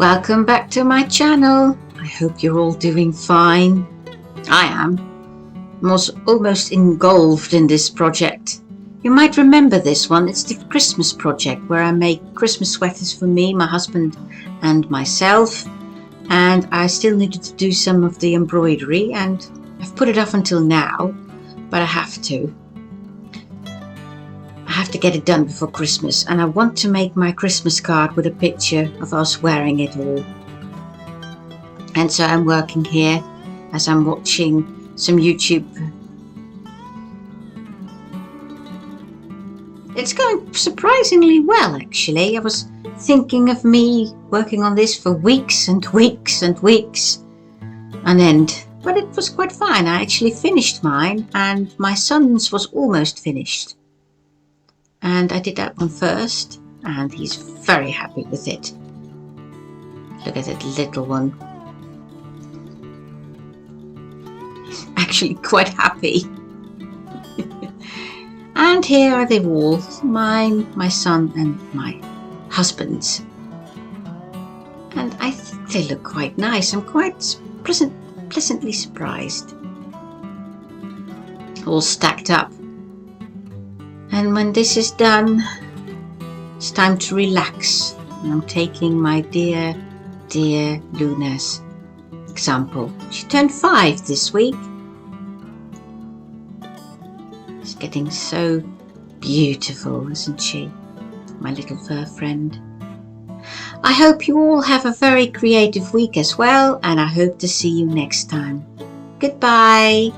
Welcome back to my channel. I hope you're all doing fine. I am. I was almost engulfed in this project. You might remember this one. It's the Christmas project where I make Christmas sweaters for me, my husband and myself. And I still needed to do some of the embroidery, and I've put it off until now, but I have to. I have to get it done before Christmas, and I want to make my Christmas card with a picture of us wearing it all. And so I'm working here as I'm watching some YouTube. It's going surprisingly well, actually. I was thinking of me working on this for weeks and weeks and weeks on end, but it was quite fine. I actually finished mine, and my son's was almost finished. And I did that one first, and he's very happy with it. Look at that little one. He's actually quite happy. And here are the walls, mine, my son and my husband's. And I think they look quite nice. I'm quite pleasantly surprised. All stacked up. And when this is done, it's time to relax. And I'm taking my dear Luna's example. She turned 5 this week. She's getting so beautiful, isn't she? My little fur friend. I hope you all have a very creative week as well, and I hope to see you next time. Goodbye.